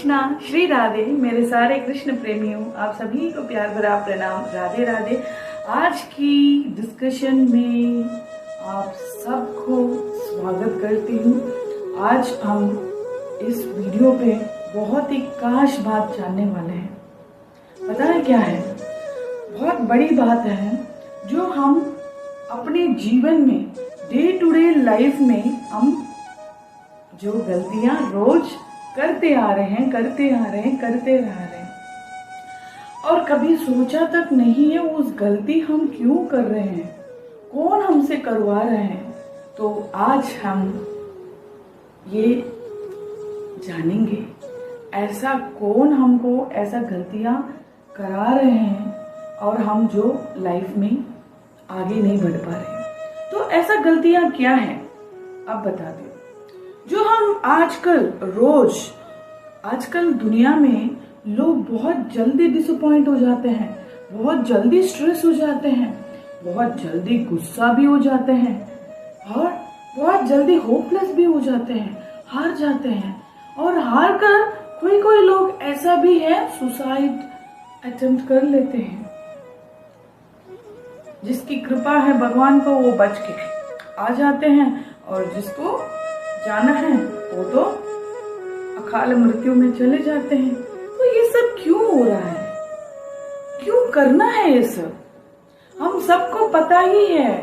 कृष्णा, श्री राधे। मेरे सारे कृष्ण प्रेमियों, आप सभी को प्यार भरा प्रणाम। राधे राधे। आज की डिस्कशन में आप सबको स्वागत करती हूँ। आज हम इस वीडियो पे बहुत ही खास बात जानने वाले हैं। पता है क्या है? बहुत बड़ी बात है जो हम अपने जीवन में डे टू डे लाइफ में हम जो गलतियां रोज करते आ रहे हैं और कभी सोचा तक नहीं है उस गलती हम क्यों कर रहे हैं, कौन हमसे करवा रहे हैं। तो आज हम ये जानेंगे ऐसा कौन हमको ऐसा गलतियां करा रहे हैं और हम जो लाइफ में आगे नहीं बढ़ पा रहे हैं। तो ऐसा गलतियां क्या है, अब बता दो। जो हम आजकल दुनिया में लोग बहुत जल्दी डिसअपॉइंट हो जाते हैं, बहुत जल्दी स्ट्रेस हो जाते हैं, बहुत जल्दी गुस्सा भी हो जाते हैं और बहुत जल्दी होपलेस भी हो जाते हैं, हार जाते हैं। और हार कर कोई लोग ऐसा भी है सुसाइड अटेम्प्ट कर लेते हैं। जिसकी कृपा है भगवान को वो बच के आ जाते हैं और जिसको जाना है वो तो अकाल मृत्यु में चले जाते हैं। तो ये सब क्यों हो रहा है, क्यों करना है ये सब? हम सबको पता ही है,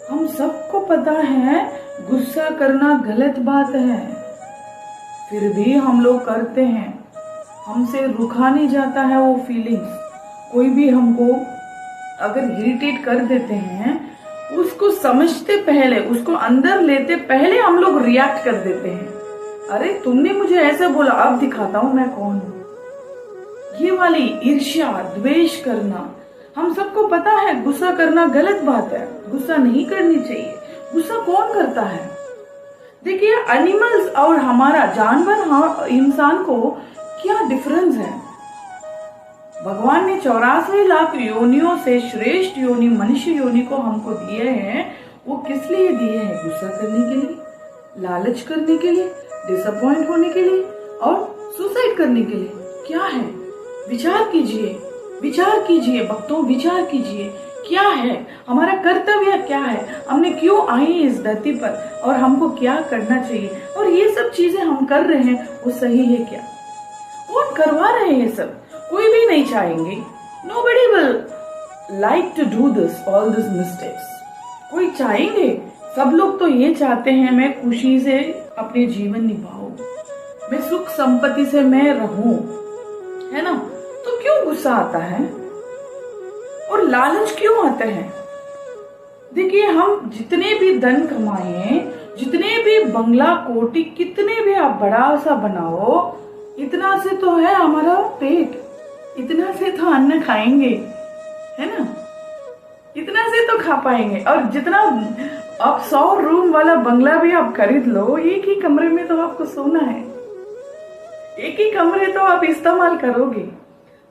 हम सबको पता है गुस्सा करना गलत बात है, फिर भी हम लोग करते हैं। हमसे रुका नहीं जाता है वो फीलिंग्स। कोई भी हमको अगर इरिटेट कर देते हैं, उसको समझते पहले, उसको अंदर लेते पहले हम लोग रिएक्ट कर देते हैं। अरे तुमने मुझे ऐसे बोला, अब दिखाता हूं मैं कौन हूं। ये वाली ईर्ष्या द्वेष करना, हम सबको पता है गुस्सा करना गलत बात है, गुस्सा नहीं करनी चाहिए। गुस्सा कौन करता है? देखिए, एनिमल्स और हमारा जानवर इंसान को क्या डिफरेंस है। भगवान ने 84 लाख योनियों से श्रेष्ठ योनि मनुष्य योनि को हमको दिए हैं। वो किस लिए दिए हैं? गुस्सा करने के लिए, लालच करने के लिए, डिसअपॉइंट होने के लिए और सुसाइड करने के लिए। क्या है? विचार कीजिए भक्तों, विचार कीजिए क्या है हमारा कर्तव्य, क्या है, हमने क्यों आए इस धरती पर और हमको क्या करना चाहिए। और ये सब चीजें हम कर रहे हैं, वो सही है क्या? कौन करवा रहे हैं ये सब? कोई भी नहीं चाहेंगे। Nobody will like to do all these mistakes. कोई चाहेंगे? सब लोग तो ये चाहते हैं मैं खुशी से अपने जीवन निभाऊं, मैं सुख संपत्ति से मैं रहूं, है ना? तो क्यों गुस्सा आता है और लालच क्यों आता है? देखिए, हम जितने भी धन कमाए, जितने भी बंगला कोठी, कितने भी आप बड़ा सा बनाओ, इतना से तो है हमारा पेट, इतना से तो अन्न खाएंगे, है ना? इतना से तो खा पाएंगे। और जितना आप 100 रूम वाला बंगला भी आप खरीद लो, एक ही कमरे में तो आपको सोना है, एक ही कमरे तो आप इस्तेमाल करोगे।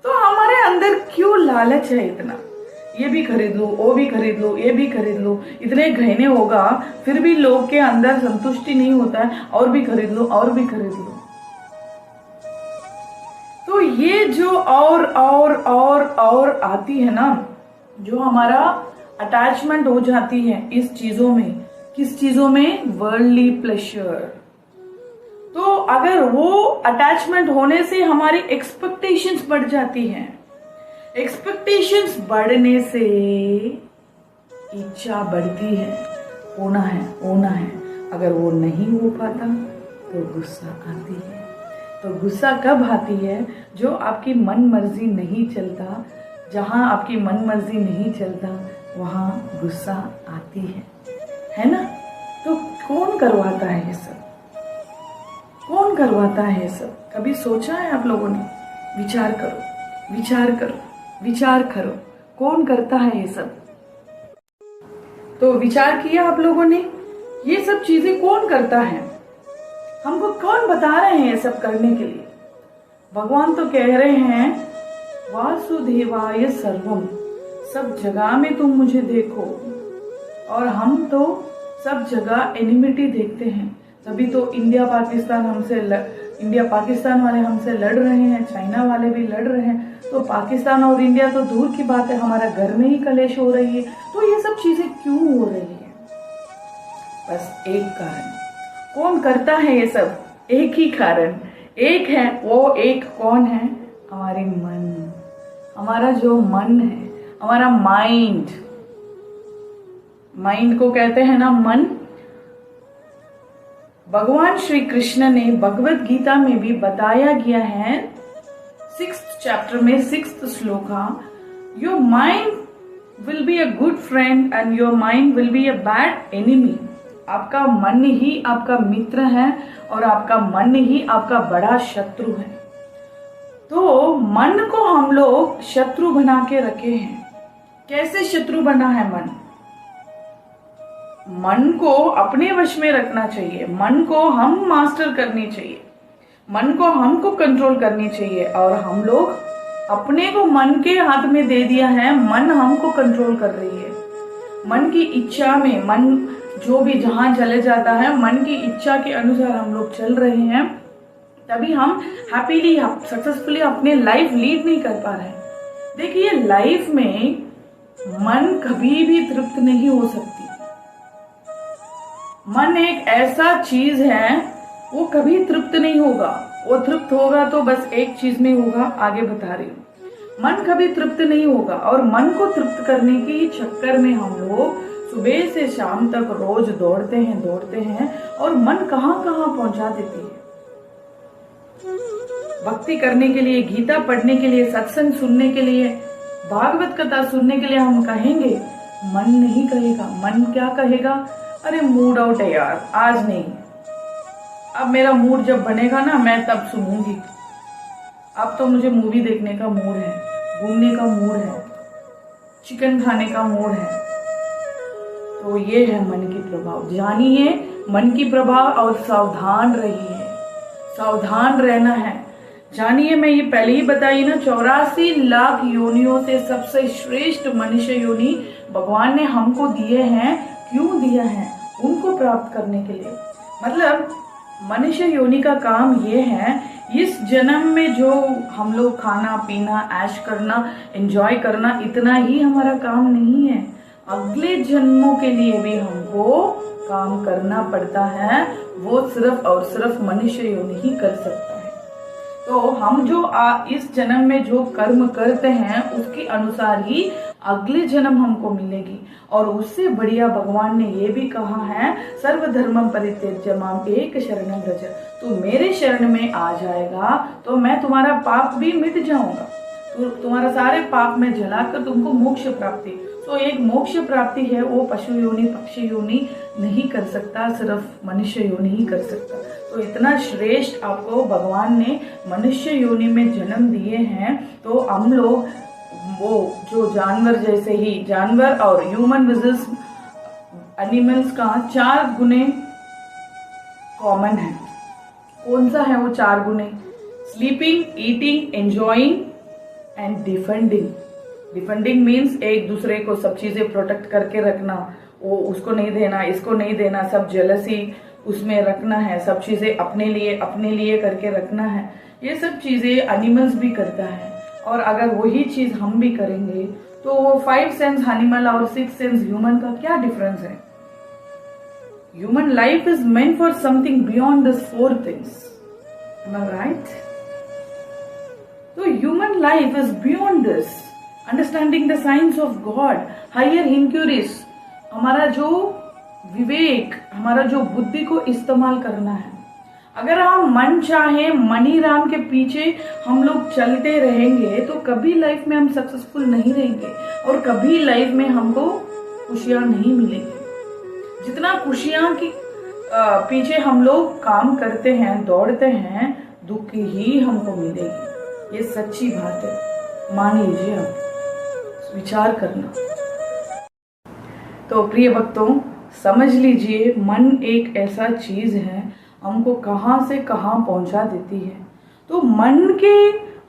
तो हमारे अंदर क्यों लालच है इतना? ये भी खरीद लो, वो भी खरीद लो, ये भी खरीद लो, इतने गहने होगा, फिर भी लोग के अंदर संतुष्टि नहीं होता है, और भी खरीद लो, और भी खरीद लो। तो ये जो और आती है ना, जो हमारा अटैचमेंट हो जाती है इस चीजों में, किस चीजों में? Worldly pleasure. तो अगर वो अटैचमेंट होने से हमारी एक्सपेक्टेशंस बढ़ जाती हैं, एक्सपेक्टेशंस बढ़ने से इच्छा बढ़ती है, होना है। अगर वो नहीं हो पाता तो गुस्सा आती है। तो गुस्सा कब आती है? जो आपकी मन मर्जी नहीं चलता, जहां आपकी मन मर्जी नहीं चलता वहां गुस्सा आती है ना? तो कौन करवाता है ये सब? कौन करवाता है ये सब? कभी सोचा है आप लोगों ने? विचार करो, कौन करता है ये सब? तो विचार किया आप लोगों ने? ये सब चीजें कौन करता है? हमको कौन बता रहे हैं ये सब करने के लिए? भगवान तो कह रहे हैं वासुदेवाय सर्वम, सब जगह में तुम मुझे देखो। और हम तो सब जगह एनिमिटी देखते हैं, तभी तो इंडिया पाकिस्तान हमसे इंडिया पाकिस्तान वाले हमसे लड़ रहे हैं, चाइना वाले भी लड़ रहे हैं, तो पाकिस्तान और इंडिया तो दूर की बात है, हमारा घर में ही कलेश हो रही है। तो ये सब चीजें क्यों हो रही है? बस एक कारण। कौन करता है ये सब? एक ही कारण, एक है। वो एक कौन है? हमारे मन। हमारा जो मन है, हमारा माइंड। माइंड को कहते हैं ना मन। भगवान श्री कृष्ण ने भगवत गीता में भी बताया गया है 6th चैप्टर में 6th shloka, your mind will be a good friend and your mind will be a bad enemy. आपका मन ही आपका मित्र है और आपका मन ही आपका बड़ा शत्रु है। तो मन को हम लोग शत्रु बना के रखे हैं। कैसे शत्रु बना है मन? मन को अपने वश में रखना चाहिए, मन को हम मास्टर करनी चाहिए, मन को हमको कंट्रोल करनी चाहिए। और हम लोग अपने को मन के हाथ में दे दिया है, मन हमको कंट्रोल कर रही है। मन की इच्छा में, मन जो भी जहां चले जाता है, मन की इच्छा के अनुसार हम लोग चल रहे हैं, तभी हम हैप्पीली सक्सेसफुली अपने लाइफ लीड नहीं कर पा रहे। देखिए, लाइफ में मन कभी भी तृप्त नहीं हो सकती। मन एक ऐसा चीज है, वो कभी तृप्त नहीं होगा। वो तृप्त होगा तो बस एक चीज में होगा, आगे बता रही हूँ। मन कभी तृप्त नहीं होगा, और मन को तृप्त करने के चक्कर में हम लोग सुबह से शाम तक रोज दौड़ते हैं और मन कहाँ कहाँ पहुंचा देती है। भक्ति करने के लिए, गीता पढ़ने के लिए, सत्संग सुनने के लिए, भागवत कथा सुनने के लिए हम कहेंगे, मन नहीं कहेगा। मन क्या कहेगा? अरे मूड आउट है यार, आज नहीं, अब मेरा मूड जब बनेगा ना मैं तब सुनूंगी। अब तो मुझे मूवी देखने का मूड है, घूमने का मूड है, चिकन खाने का मूड है। तो ये है मन की प्रभाव। जानिए मन की प्रभाव और सावधान रहिए, सावधान रहना है। जानिए, मैं ये पहले ही बताई ना, 84 लाख योनियों से सबसे श्रेष्ठ मनुष्य योनि भगवान ने हमको दिए हैं। क्यों दिया है? उनको प्राप्त करने के लिए। मतलब मनुष्य योनि का काम ये है, इस जन्म में जो हम लोग खाना पीना, ऐश करना, एंजॉय करना, इतना ही हमारा काम नहीं है। अगले जन्मों के लिए भी हमको काम करना पड़ता है। वो सिर्फ और सिर्फ मनुष्य योनि ही कर सकता है। तो हम जो इस जन्म में जो कर्म करते हैं, उसके अनुसार ही अगले जन्म हमको मिलेगी। और उससे बढ़िया भगवान ने ये भी कहा है, सर्वधर्मं परित्यज्य माम एक शरणं व्रज। तू मेरे शरण में आ जाएगा तो मैं तुम्हारा पाप भी मिट जाऊंगा, तो तुम्हारा सारे पाप में जलाकर तुमको मोक्ष प्राप्ति। तो एक मोक्ष प्राप्ति है, वो पशु योनि, पक्षी योनि नहीं कर सकता, सिर्फ मनुष्य योनि ही कर सकता। तो इतना श्रेष्ठ आपको भगवान ने मनुष्य योनि में जन्म दिए हैं। तो हम लोग वो जो जानवर जैसे ही, जानवर और ह्यूमन वर्सेस एनिमल्स का 4 गुणे कॉमन है। कौन सा है वो 4 गुणे? Sleeping, eating, enjoying and defending. Defending means एक दूसरे को सब चीजें प्रोटेक्ट करके रखना, वो उसको नहीं देना, इसको नहीं देना, सब जेलसी उसमें रखना है, सब चीजें अपने लिए करके रखना है। ये सब चीजें एनिमल्स भी करता है। और अगर वही चीज हम भी करेंगे तो वो 5 सेंस एनिमल और 6 सेंस ह्यूमन का क्या डिफरेंस है? Human life is meant for something beyond this 4 things, am I right? तो human life is beyond this, understanding the science of God, higher enquiries. हमारा जो विवेक, हमारा जो बुद्धि को इस्तेमाल करना है। अगर हम मन चाहे मनी राम के पीछे हम लोग चलते रहेंगे तो कभी लाइफ में हम सक्सेसफुल नहीं रहेंगे और कभी लाइफ में हमको खुशियां नहीं मिलेंगी। जितना खुशियां की पीछे हम लोग काम करते हैं, दौड़ते हैं, दुख ही हमको मिलेगी। ये सच्ची बात है, मान लीजिए, आप विचार करना। तो प्रिय भक्तों, समझ लीजिए, मन एक ऐसा चीज है, हमको कहां से कहां पहुंचा देती है। तो मन के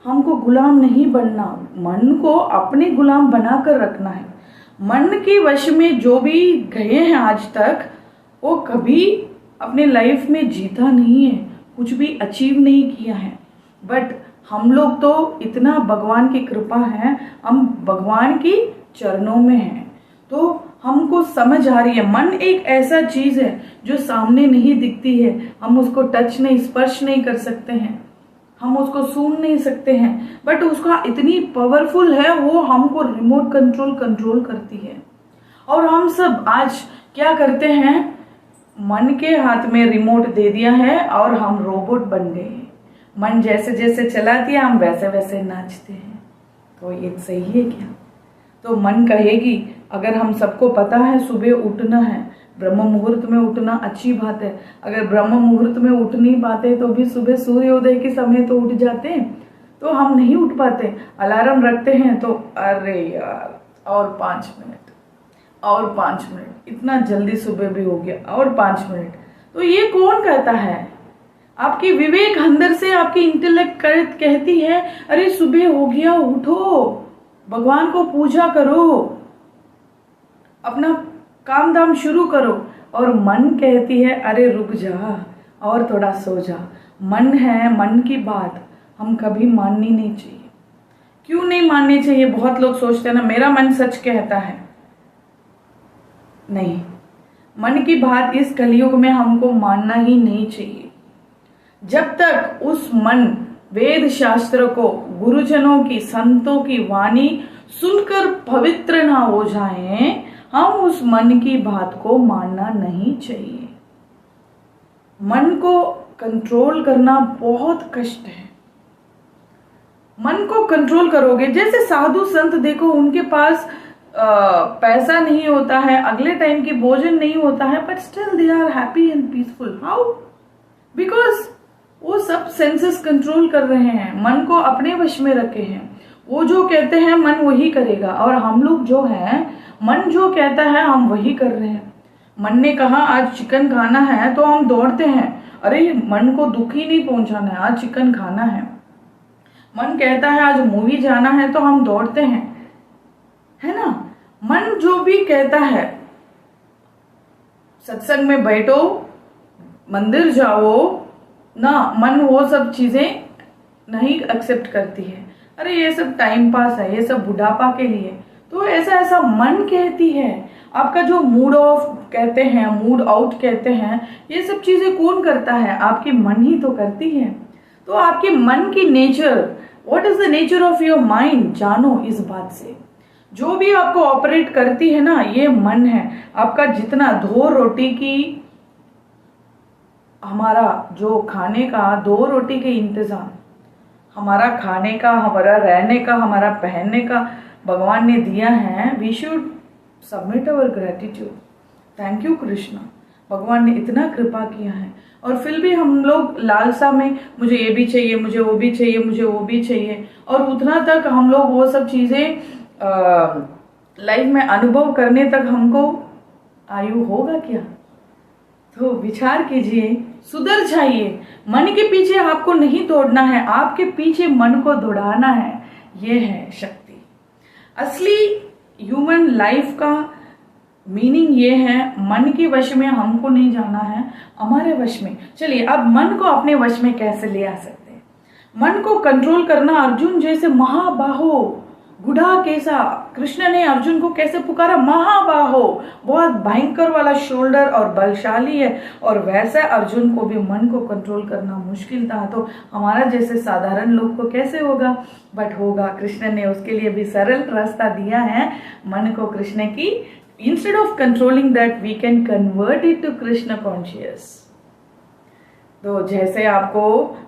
हमको गुलाम नहीं बनना, मन को अपने गुलाम बनाकर रखना है। मन के वश में जो भी गए हैं आज तक, वो कभी अपने लाइफ में जीता नहीं है, कुछ भी अचीव नहीं किया है, बट हम लोग तो इतना भगवान की कृपा है, हम भगवान की चरणों में हैं, तो हमको समझ आ रही है। मन एक ऐसा चीज है जो सामने नहीं दिखती है, हम उसको टच नहीं, स्पर्श नहीं कर सकते हैं, हम उसको सूंघ नहीं सकते हैं, बट उसका इतनी पावरफुल है, वो हमको रिमोट कंट्रोल करती है। और हम सब आज क्या करते हैं, मन के हाथ में रिमोट दे दिया है और हम रोबोट बन गए। मन जैसे जैसे चला दिया, हम वैसे वैसे नाचते हैं। तो ये सही है क्या? तो मन कहेगी, अगर हम सबको पता है सुबह उठना है, ब्रह्म मुहूर्त में उठना अच्छी बात है, अगर ब्रह्म मुहूर्त में उठ नहीं पाते तो भी सुबह सूर्योदय के समय तो उठ जाते हैं, तो हम नहीं उठ पाते, अलार्म रखते हैं तो अरे यार और 5 मिनट, और 5 मिनट, इतना जल्दी सुबह भी हो गया, और 5 मिनट। तो ये कौन कहता है? आपकी विवेक अंदर से, आपकी इंटेलेक्ट कहती है अरे सुबह हो गया, उठो, भगवान को पूजा करो, अपना काम धाम शुरू करो। और मन कहती है अरे रुक जा और थोड़ा सो जा। मन है, मन की बात हम कभी माननी नहीं चाहिए। क्यों नहीं माननी चाहिए? बहुत लोग सोचते हैं ना मेरा मन सच कहता है। नहीं, मन की बात इस कलयुग में हमको मानना ही नहीं चाहिए। जब तक उस मन वेद शास्त्र को, गुरुजनों की, संतों की वाणी सुनकर पवित्र ना हो जाएं, हम उस मन की बात को मानना नहीं चाहिए। मन को कंट्रोल करना बहुत कष्ट है। मन को कंट्रोल करोगे, जैसे साधु संत देखो, उनके पास पैसा नहीं होता है, अगले टाइम की भोजन नहीं होता है, but still they are happy and peaceful. How? Because वो सब सेंसेस कंट्रोल कर रहे हैं, मन को अपने वश में रखे हैं। वो जो कहते हैं मन वही करेगा, और हम लोग जो हैं, मन जो कहता है हम वही कर रहे हैं। मन ने कहा आज चिकन खाना है तो हम दौड़ते हैं, अरे मन को दुख ही नहीं पहुंचाना है, आज चिकन खाना है। मन कहता है आज मूवी जाना है तो हम दौड़ते हैं, है ना। मन जो भी कहता है, सत्संग में बैठो, मंदिर जाओ ना, मन वो सब चीजें नहीं एक्सेप्ट करती है। अरे ये सब टाइम पास है, ये सब बुढ़ापा के लिए। तो ऐसा ऐसा मन कहती है। आपका जो मूड ऑफ कहते हैं, मूड आउट कहते हैं, ये सब चीजें कौन करता है? आपकी मन ही तो करती है। तो आपके मन की nature, what is the nature of your mind, जानो इस बात से। जो भी आपको ऑपरेट करती है ना, ये मन है। आपका जितना 2 रोटी की, हमारा जो खाने का 2 रोटी के इंतजाम, हमारा खाने का, हमारा रहने का, हमारा पहनने का भगवान ने दिया है। We should submit our gratitude. Thank you Krishna, भगवान ने इतना कृपा किया है। और फिर भी हम लोग लालसा में, मुझे ये भी चाहिए, मुझे वो भी चाहिए, मुझे वो भी चाहिए, और उतना तक हम लोग वो सब चीजें लाइफ में अनुभव करने तक हमको आयु होगा क्या? तो विचार कीजिए, सुधर जाइए। मन के पीछे आपको नहीं दौड़ना है, आपके पीछे मन को दौड़ाना है। ये है शक्ति। असली ह्यूमन लाइफ का मीनिंग ये है, मन के वश में हमको नहीं जाना है, हमारे वश में। चलिए अब मन को अपने वश में कैसे ले आ सकते हैं? मन को कंट्रोल करना, अर्जुन जैसे महाबाहो, गुढ़ा कैसा, कृष्ण ने अर्जुन को कैसे पुकारा, महाबाहो, बहुत भयंकर वाला शोल्डर और बलशाली है, और वैसा अर्जुन को भी मन को कंट्रोल करना मुश्किल था। तो हमारा जैसे साधारण लोग को कैसे होगा? बट होगा। कृष्ण ने उसके लिए भी सरल रास्ता दिया है। मन को कृष्ण की, instead of controlling that, we can convert it to Krishna conscious. तो जैसे आपको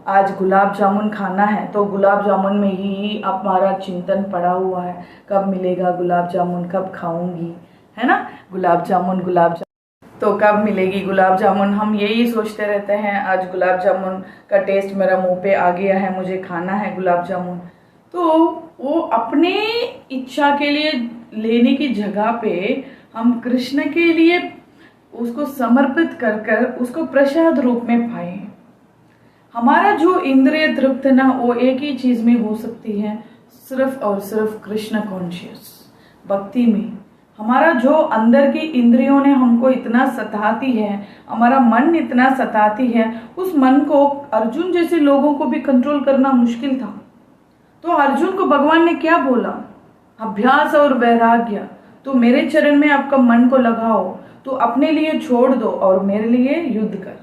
आज गुलाब जामुन खाना है, तो गुलाब जामुन में ही हमारा चिंतन पड़ा हुआ है, कब मिलेगा गुलाब जामुन, कब खाऊंगी, है ना। गुलाब जामुन तो कब मिलेगी गुलाब जामुन, हम यही सोचते रहते हैं। आज गुलाब जामुन का टेस्ट मेरा मुंह पे आ गया है, मुझे खाना है गुलाब जामुन। तो वो अपने इच्छा के लिए लेने की जगह पे हम कृष्ण के लिए उसको समर्पित कर कर उसको प्रसाद रूप में पाए। हमारा जो इंद्रिय तृप्त ना, वो एक ही चीज में हो सकती है, सिर्फ और सिर्फ कृष्ण कॉन्शियस भक्ति में। हमारा जो अंदर की इंद्रियों ने हमको इतना सताती है, हमारा मन इतना सताती है, उस मन को अर्जुन जैसे लोगों को भी कंट्रोल करना मुश्किल था। तो अर्जुन को भगवान ने क्या बोला? अभ्यास और वैराग्य। तो मेरे चरण में आपका मन को लगाओ, तो अपने लिए छोड़ दो और मेरे लिए युद्ध कर।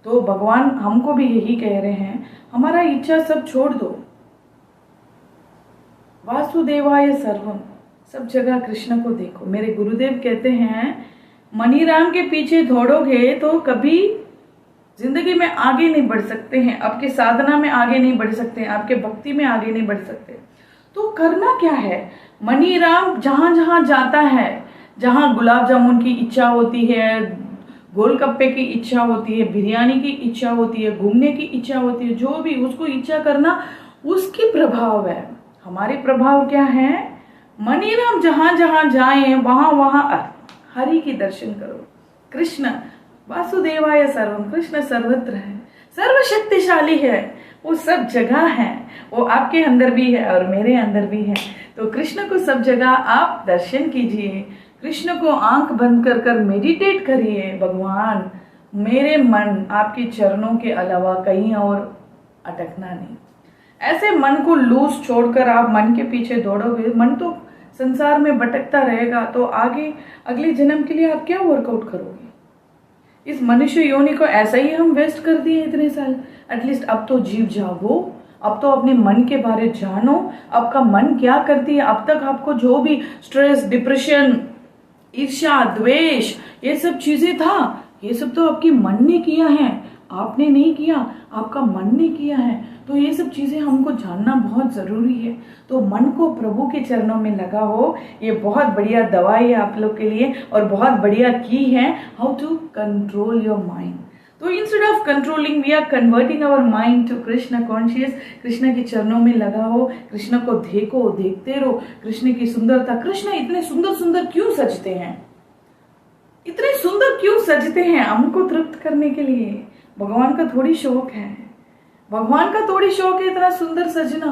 तो भगवान हमको भी यही कह रहे हैं, हमारा इच्छा सब छोड़ दो। वासुदेवाय सर्वम, सब जगह कृष्ण को देखो। मेरे गुरुदेव कहते हैं, मनीराम के पीछे दौड़ोगे तो कभी जिंदगी में आगे नहीं बढ़ सकते हैं, आपके साधना में आगे नहीं बढ़ सकते हैं, आपके भक्ति में आगे नहीं बढ़ सकते। तो करना क्या है? मनीराम जहां जहां जाता है, जहां गुलाब जामुन की इच्छा होती है, गोलगप्पे की इच्छा होती है, बिरयानी की इच्छा होती है, घूमने की इच्छा होती है, जो भी उसको इच्छा करना उसकी प्रभाव है। हमारे प्रभाव क्या है? मनीराम जहां जहां जाए वहां वहां हरि की दर्शन करो। कृष्ण वासुदेवाय सर्वम, कृष्ण सर्वत्र है, सर्वशक्तिशाली है, वो सब जगह है, वो आपके अंदर भी है और मेरे अंदर भी है। तो कृष्ण को सब जगह आप दर्शन कीजिए, कृष्ण को आंख बंद कर कर मेडिटेट करिए। भगवान मेरे मन आपके चरणों के अलावा कहीं और अटकना नहीं। ऐसे मन को लूज छोड़कर आप मन के पीछे दौड़ोगे, मन तो संसार में भटकता रहेगा। तो आगे अगले जन्म के लिए आप क्या वर्कआउट करोगे? इस मनुष्य योनि को ऐसा ही हम वेस्ट कर दिए इतने साल। एटलीस्ट अब तो जीव जागो, अब तो अपने मन के बारे जानो, आपका मन क्या करती है। अब तक आपको जो भी स्ट्रेस, डिप्रेशन, ईर्ष्या, द्वेष, ये सब चीजें था, ये सब तो आपकी मन ने किया है, आपने नहीं किया, आपका मन ने किया है। तो ये सब चीजें हमको जानना बहुत जरूरी है। तो मन को प्रभु के चरणों में लगाओ, ये बहुत बढ़िया दवाई है आप लोग के लिए और बहुत बढ़िया की है how to control your mind. तो instead of controlling we are converting our mind to Krishna conscious. Krishna के चरणों में लगाओ, कृष्ण को देखो, देखते रहो कृष्ण की सुंदरता। कृष्ण इतने सुंदर सुंदर क्यों सजते हैं? इतने सुंदर क्यों सजते हैं? हमको तृप्त करने के लिए। भगवान का थोड़ी शौक है, भगवान का थोड़ी शौक है इतना सुंदर सजना।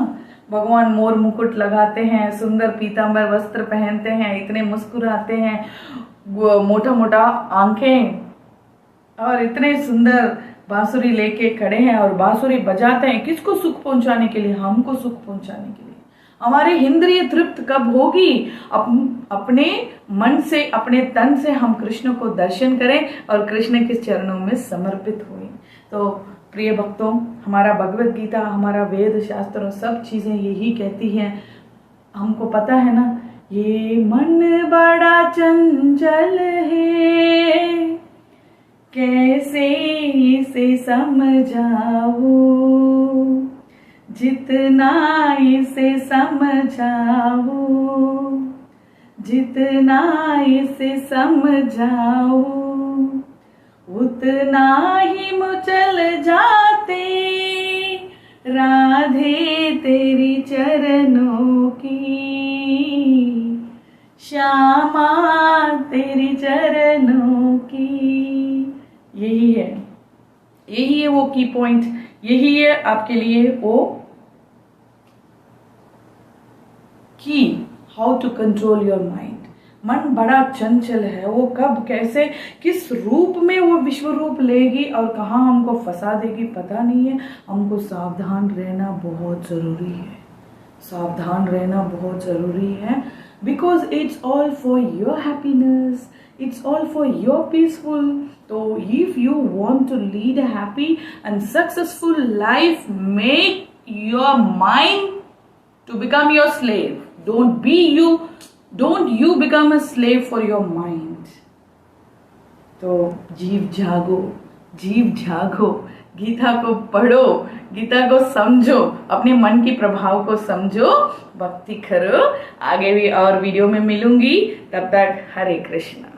भगवान मोर मुकुट लगाते हैं, सुंदर पीतांबर वस्त्र पहनते हैं, इतने मुस्कुराते हैं, मोटा मोटा आंखें, और इतने सुंदर बांसुरी लेके खड़े हैं और बांसुरी बजाते हैं। किसको सुख पहुंचाने के लिए? हमको सुख पहुंचाने के लिए। हमारी इंद्रिय तृप्त कब होगी? अपने मन से, अपने तन से हम कृष्ण को दर्शन करें और कृष्ण के चरणों में समर्पित हुए। तो प्रिय भक्तों, हमारा भगवत गीता, हमारा वेद शास्त्रों, सब चीजें यही कहती हैं। हमको पता है ना, ये मन बड़ा चंचल है, कैसे इसे समझाऊं, जितना इसे समझाऊं, जितना इसे समझाऊं, उतना ही मुचल जाते राधे तेरी चरणों की, श्यामा तेरी चरणों की। यही है वो की पॉइंट, यही है आपके लिए वो की, how to control your mind. मन बड़ा चंचल है, वो कब, कैसे, किस रूप में वो विश्व रूप लेगी और कहाँ हमको फंसा देगी पता नहीं है। हमको सावधान रहना बहुत जरूरी है, सावधान रहना बहुत जरूरी है। Because it's all for your happiness, it's all for your peaceful. So if you want to lead a happy and successful life, make your mind to become your slave. Don't you become a slave for your mind. तो जीव जागो, जीव जागो, गीता को पढ़ो, गीता को समझो, अपने मन की प्रभाव को समझो, भक्ति करो। आगे भी और वीडियो में मिलूंगी, तब तक हरे कृष्णा।